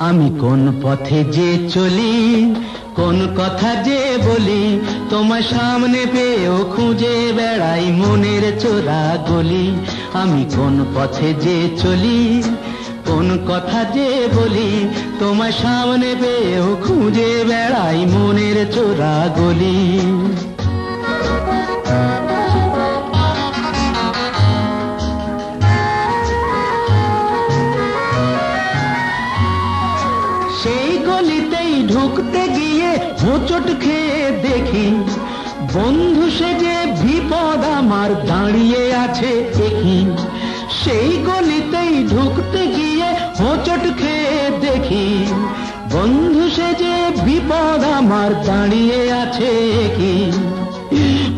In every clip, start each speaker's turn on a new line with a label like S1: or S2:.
S1: আমি কোন পথে যে চলি, কোন কথা যে বলি, তোমার সামনে পেয়েও খুঁজে বেড়াই মনের চোরা গলি। আমি কোন পথে যে চলি, কোন কথা যে বলি, তোমার সামনে পেয়েও খুঁজে বেড়াই মনের চোরা গলি। সেই গলিতেই ঢুকতে গিয়ে হোঁচট খেয়ে দেখি, বন্ধু সেজে বিপদ আমার দাঁড়িয়ে আছে দেখি। সেই গলিতেই ঢুকতে গিয়ে হোঁচট খেয়ে দেখি, বন্ধু সেজে বিপদ আমার দাঁড়িয়ে আছে কি।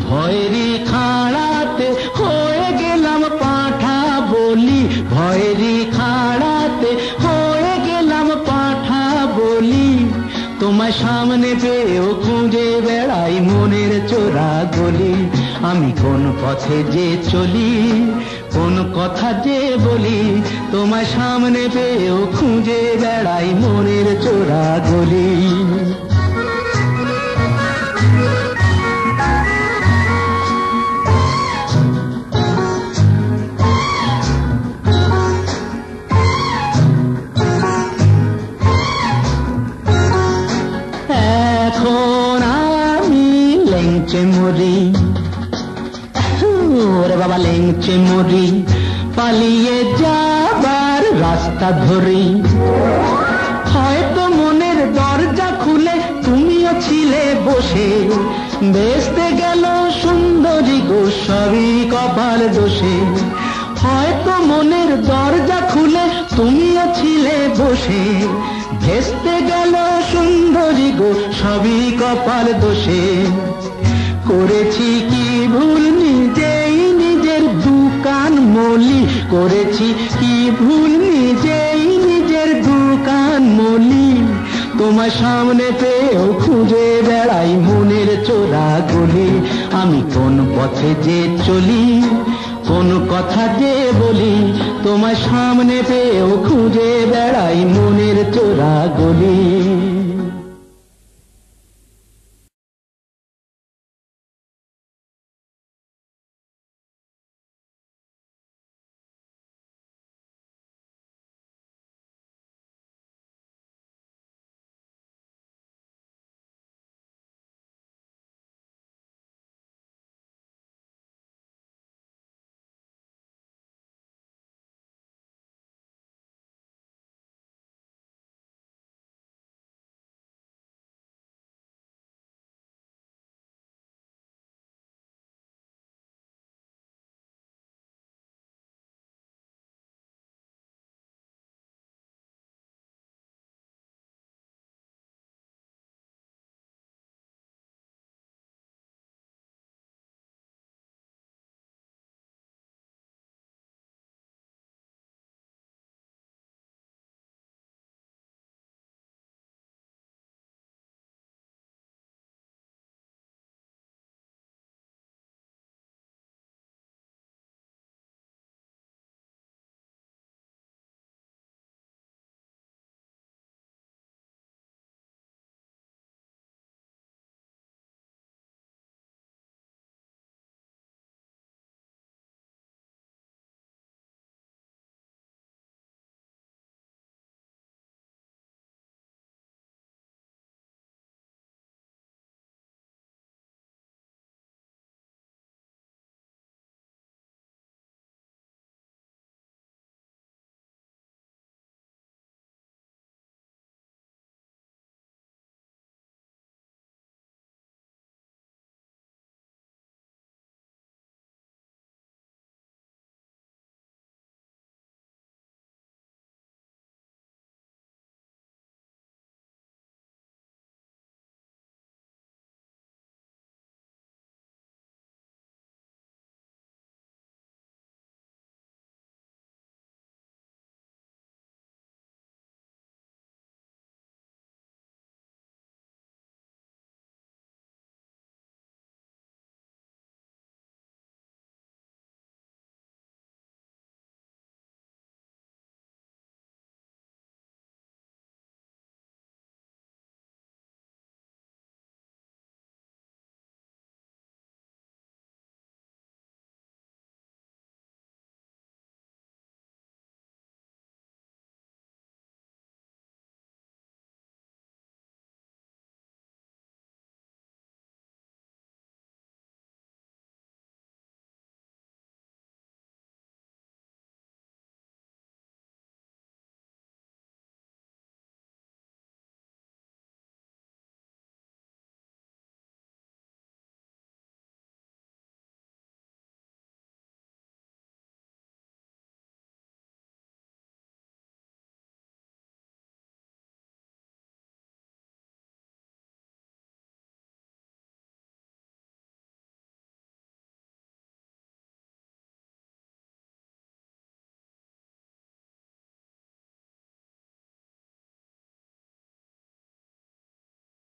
S1: ভয়েরই খাড়াতে হয়ে গেলাম পাঁঠা বলি, ভয়েরই খাড়াতে হয়ে গেলাম পাঁঠা বলি। তোমার সামনে পেয়েও খুঁজে বেড়াই মনের চোরা গলি। আমি কোন পথে যে চলি, কোন কথা যে বলি, তোমার সামনে পেয়েও খুঁজে বেড়াই মনের চোরা গলি। এখন আমি লেংচে মরি, ওরে বাবা লেংচে মরি, পালিয়ে যাবার রাস্তা ধরি। হয়তো মনের দরজা খুলে তুমিও ছিলে বসে, বেসতে গেল সুন্দরী গো সবই কপাল দোষে। হয়তো মনের দরজা খুলে তুমিও ছিলে বসে, ভেস্তে গেল সুন্দরী গো সবই কপাল দোষে। করেছি কি ভুল নিজেই নিজের দুকান মলি, করেছি কি ভুল নিজেই নিজের দুকান মলি। তোমার সামনে পেয়েও খুঁজে বেড়াই মনের চোরা গলি। আমি কোন পথে যে চলি, কোন কথা যে বলি, তোমার সামনে পেয়েও খুঁজে বেড়াই মনের চোরা গলি।